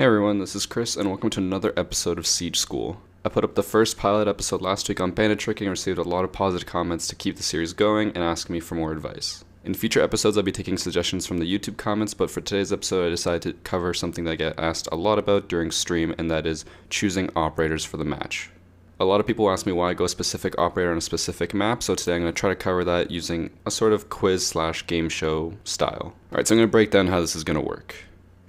Hey everyone, this is Chris, and welcome to another episode of Siege School. I put up the first pilot episode last week on bandit tricking and received a lot of positive comments to keep the series going and asking me for more advice. In future episodes, I'll be taking suggestions from the YouTube comments, but for today's episode, I decided to cover something that I get asked a lot about during stream, and that is choosing operators for the match. A lot of people ask me why I go a specific operator on a specific map, so today I'm going to try to cover that using a sort of quiz/game show style. Alright, so I'm going to break down how this is going to work.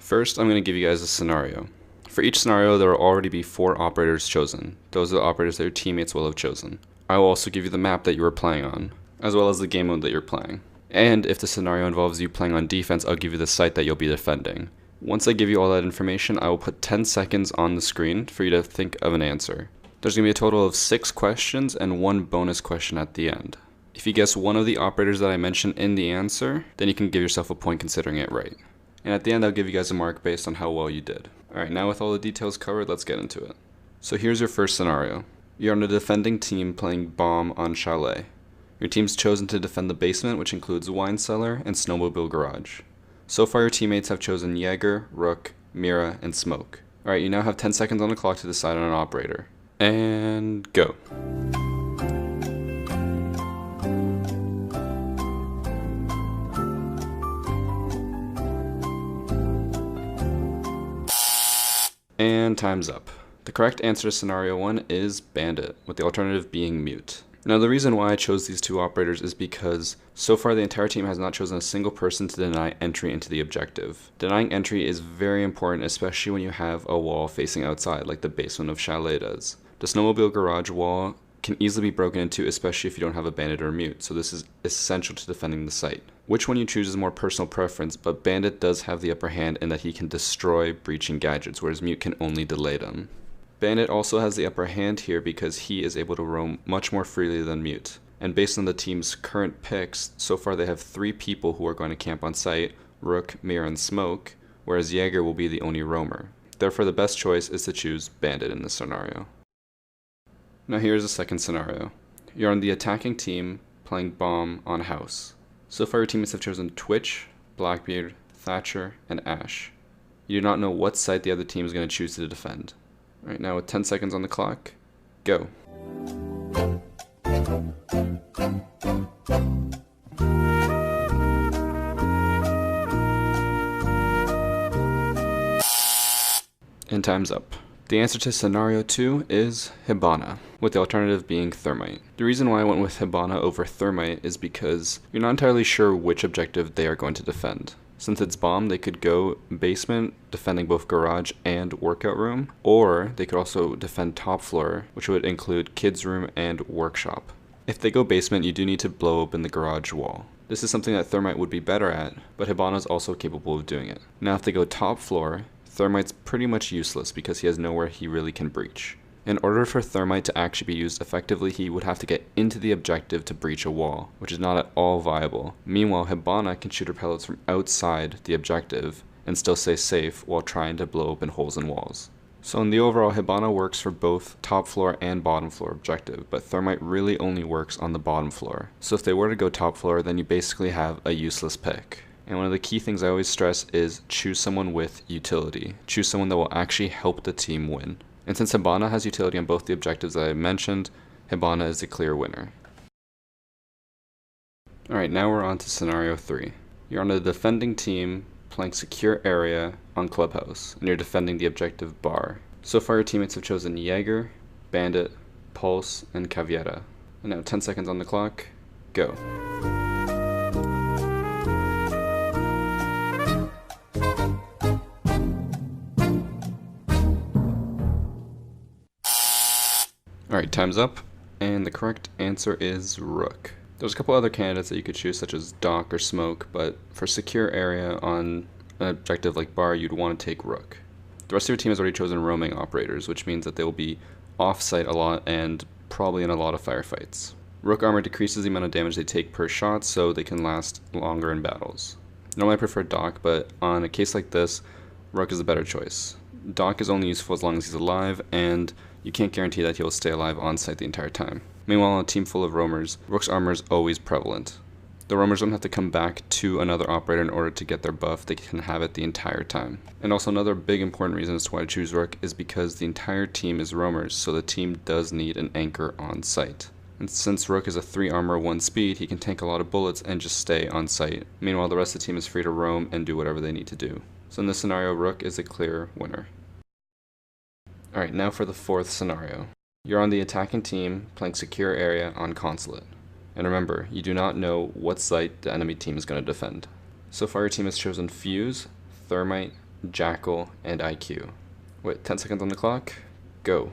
First, I'm going to give you guys a scenario. For each scenario, there will already be 4 operators chosen. Those are the operators that your teammates will have chosen. I will also give you the map that you are playing on, as well as the game mode that you're playing. And if the scenario involves you playing on defense, I'll give you the site that you'll be defending. Once I give you all that information, I will put 10 seconds on the screen for you to think of an answer. There's going to be a total of 6 questions and 1 bonus question at the end. If you guess one of the operators that I mentioned in the answer, then you can give yourself a point considering it right. And at the end, I'll give you guys a mark based on how well you did. Alright, now with all the details covered, let's get into it. So here's your first scenario. You're on a defending team playing Bomb on Chalet. Your team's chosen to defend the basement, which includes Wine Cellar and Snowmobile Garage. So far, your teammates have chosen Jaeger, Rook, Mira, and Smoke. Alright, you now have 10 seconds on the clock to decide on an operator. And go. And time's up. The correct answer to scenario 1 is Bandit, with the alternative being Mute. Now the reason why I chose these 2 operators is because so far the entire team has not chosen a single person to deny entry into the objective. Denying entry is very important, especially when you have a wall facing outside like the basement of Chalet does. The Snowmobile Garage wall can easily be broken into, especially if you don't have a Bandit or Mute, so this is essential to defending the site. Which one you choose is more personal preference, but Bandit does have the upper hand in that he can destroy breaching gadgets, whereas Mute can only delay them. Bandit also has the upper hand here because he is able to roam much more freely than Mute. And based on the team's current picks, so far they have 3 people who are going to camp on site, Rook, Mira, and Smoke, whereas Jaeger will be the only roamer. Therefore the best choice is to choose Bandit in this scenario. Now here's the second scenario. You're on the attacking team playing Bomb on House. So far your teammates have chosen Twitch, Blackbeard, Thatcher, and Ash. You do not know what site the other team is going to choose to defend. Right now with 10 seconds on the clock, go. And time's up. The answer to scenario 2 is Hibana, with the alternative being Thermite. The reason why I went with Hibana over Thermite is because you're not entirely sure which objective they are going to defend. Since it's Bomb, they could go basement, defending both garage and workout room, or they could also defend top floor, which would include kids room and workshop. If they go basement, you do need to blow open the garage wall. This is something that Thermite would be better at, but Hibana is also capable of doing it. Now if they go top floor, Thermite's pretty much useless because he has nowhere he really can breach. In order for Thermite to actually be used effectively, he would have to get into the objective to breach a wall, which is not at all viable. Meanwhile, Hibana can shoot her pellets from outside the objective and still stay safe while trying to blow open holes in walls. So in the overall, Hibana works for both top floor and bottom floor objective, but Thermite really only works on the bottom floor. So if they were to go top floor, then you basically have a useless pick. And one of the key things I always stress is choose someone with utility. Choose someone that will actually help the team win. And since Hibana has utility on both the objectives that I mentioned, Hibana is the clear winner. Alright, now we're on to scenario 3. You're on a defending team playing secure area on Clubhouse, and you're defending the objective bar. So far your teammates have chosen Jaeger, Bandit, Pulse, and Caveira. And now 10 seconds on the clock, go. Alright, time's up, and the correct answer is Rook. There's a couple other candidates that you could choose, such as Doc or Smoke, but for secure area on an objective like Bar, you'd want to take Rook. The rest of your team has already chosen roaming operators, which means that they will be off-site a lot and probably in a lot of firefights. Rook armor decreases the amount of damage they take per shot, so they can last longer in battles. Normally I prefer Doc, but on a case like this, Rook is a better choice. Doc is only useful as long as he's alive, and you can't guarantee that he'll stay alive on site the entire time. Meanwhile, on a team full of roamers, Rook's armor is always prevalent. The roamers don't have to come back to another operator in order to get their buff, they can have it the entire time. And also another big important reason as to why I choose Rook is because the entire team is roamers, so the team does need an anchor on site. And since Rook is a 3 armor, 1 speed, he can tank a lot of bullets and just stay on site. Meanwhile, the rest of the team is free to roam and do whatever they need to do. So in this scenario, Rook is a clear winner. Alright, now for the fourth scenario. You're on the attacking team playing secure area on Consulate. And remember, you do not know what site the enemy team is going to defend. So far your team has chosen Fuse, Thermite, Jackal, and IQ. Wait, 10 seconds on the clock, go.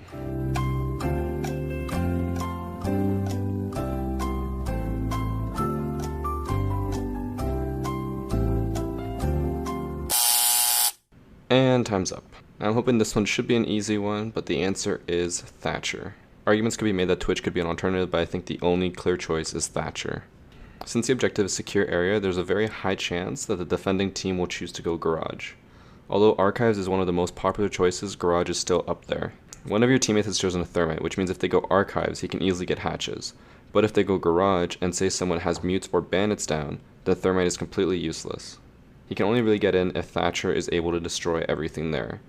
And time's up. Now I'm hoping this one should be an easy one, but the answer is Thatcher. Arguments could be made that Twitch could be an alternative, but I think the only clear choice is Thatcher. Since the objective is secure area, there's a very high chance that the defending team will choose to go Garage. Although Archives is one of the most popular choices, Garage is still up there. One of your teammates has chosen a Thermite, which means if they go Archives, he can easily get hatches. But if they go Garage, and say someone has mutes or bandits down, the Thermite is completely useless. He can only really get in if Thatcher is able to destroy everything there.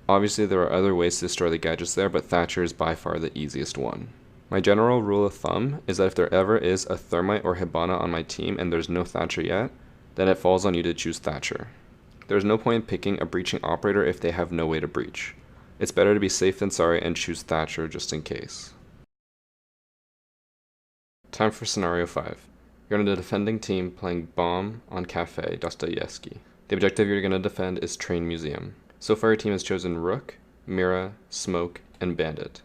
Obviously there are other ways to destroy the gadgets there, but Thatcher is by far the easiest one. My general rule of thumb is that if there ever is a Thermite or Hibana on my team and there's no Thatcher yet, then it falls on you to choose Thatcher. There's no point in picking a breaching operator if they have no way to breach. It's better to be safe than sorry and choose Thatcher just in case. Time for scenario 5. You're on the defending team playing Bomb on Cafe Dostoyevsky. The objective you're going to defend is Train Museum. So far your team has chosen Rook, Mira, Smoke, and Bandit.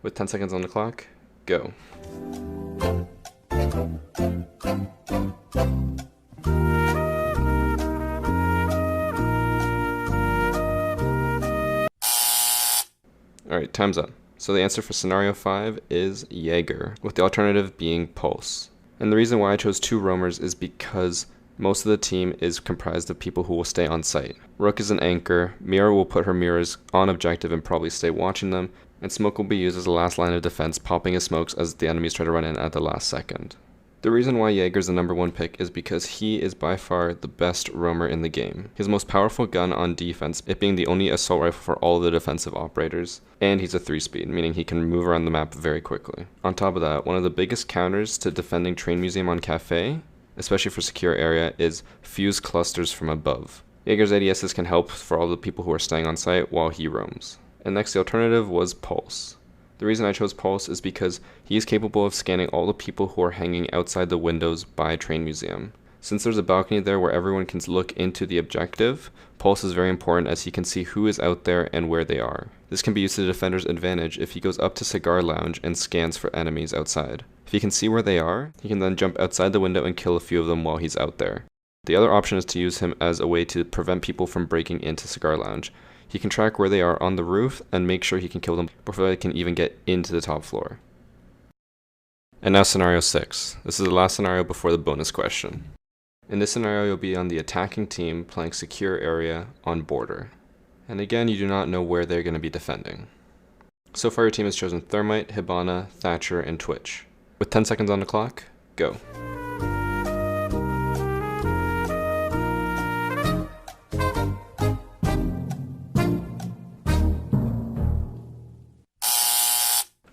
With 10 seconds on the clock, go. Alright, time's up. So the answer for scenario 5 is Jaeger, with the alternative being Pulse. And the reason why I chose 2 roamers is because most of the team is comprised of people who will stay on site. Rook is an anchor, Mira will put her mirrors on objective and probably stay watching them, and Smoke will be used as the last line of defense, popping his smokes as the enemies try to run in at the last second. The reason why Jaeger's the number 1 pick is because he is by far the best roamer in the game. His most powerful gun on defense, it being the only assault rifle for all of the defensive operators, and he's a 3-speed, meaning he can move around the map very quickly. On top of that, one of the biggest counters to defending Train Museum on Cafe, especially for secure area, is fuse clusters from above. Jaeger's ADSs can help for all the people who are staying on site while he roams. And next, the alternative was Pulse. The reason I chose Pulse is because he is capable of scanning all the people who are hanging outside the windows by Train Museum. Since there's a balcony there where everyone can look into the objective, Pulse is very important as he can see who is out there and where they are. This can be used to the defender's advantage if he goes up to Cigar Lounge and scans for enemies outside. If he can see where they are, he can then jump outside the window and kill a few of them while he's out there. The other option is to use him as a way to prevent people from breaking into Cigar Lounge. He can track where they are on the roof and make sure he can kill them before they can even get into the top floor. And now scenario 6. This is the last scenario before the bonus question. In this scenario, you'll be on the attacking team playing secure area on border. And again, you do not know where they're going to be defending. So far your team has chosen Thermite, Hibana, Thatcher, and Twitch. With 10 seconds on the clock, go.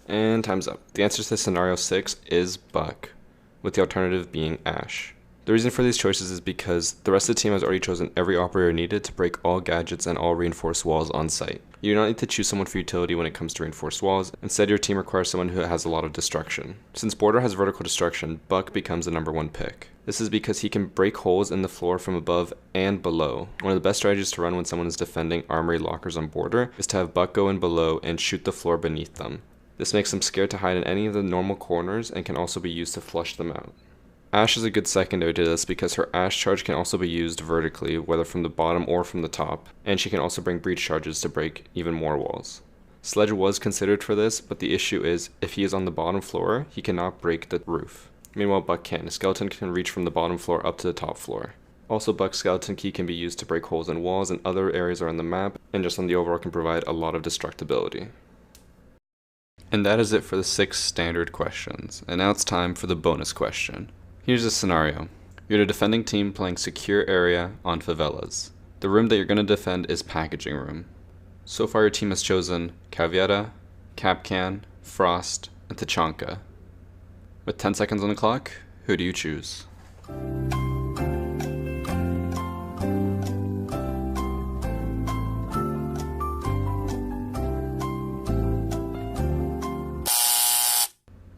And time's up. The answer to scenario 6 is Buck, with the alternative being Ash. The reason for these choices is because the rest of the team has already chosen every operator needed to break all gadgets and all reinforced walls on site. You do not need to choose someone for utility when it comes to reinforced walls. Instead, your team requires someone who has a lot of destruction. Since Border has vertical destruction, Buck becomes the number 1 pick. This is because he can break holes in the floor from above and below. One of the best strategies to run when someone is defending armory lockers on Border is to have Buck go in below and shoot the floor beneath them. This makes them scared to hide in any of the normal corners and can also be used to flush them out. Ash is a good secondary to this because her Ash charge can also be used vertically, whether from the bottom or from the top, and she can also bring breach charges to break even more walls. Sledge was considered for this, but the issue is, if he is on the bottom floor, he cannot break the roof. Meanwhile, Buck can. A skeleton can reach from the bottom floor up to the top floor. Also, Buck's skeleton key can be used to break holes in walls and other areas around the map, and just on the overall can provide a lot of destructibility. And that is it for the 6 standard questions, and now it's time for the bonus question. Here's a scenario. You're the defending team playing secure area on favelas. The room that you're going to defend is packaging room. So far your team has chosen Caveira, Kapkan, Frost, and Tachanka. With 10 seconds on the clock, who do you choose?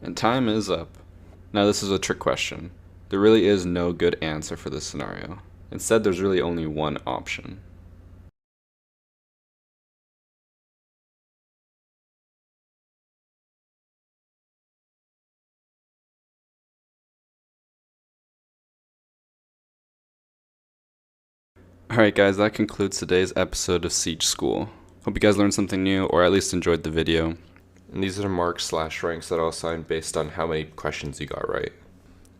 And time is up. Now this is a trick question. There really is no good answer for this scenario. Instead, there's really only one option. Alright guys, that concludes today's episode of Siege School. Hope you guys learned something new, or at least enjoyed the video. And these are the marks/ranks that I'll assign based on how many questions you got right.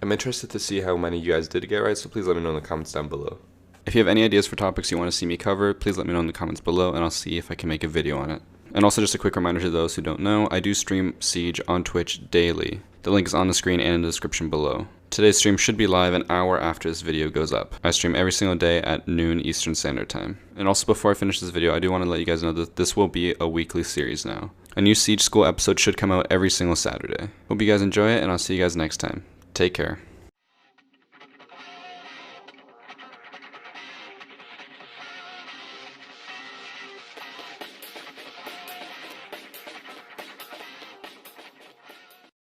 I'm interested to see how many you guys did get right, so please let me know in the comments down below. If you have any ideas for topics you want to see me cover, please let me know in the comments below and I'll see if I can make a video on it. And also just a quick reminder to those who don't know, I do stream Siege on Twitch daily. The link is on the screen and in the description below. Today's stream should be live an hour after this video goes up. I stream every single day at noon Eastern Standard Time. And also before I finish this video, I do want to let you guys know that this will be a weekly series now. A new Siege School episode should come out every single Saturday. Hope you guys enjoy it and I'll see you guys next time. Take care.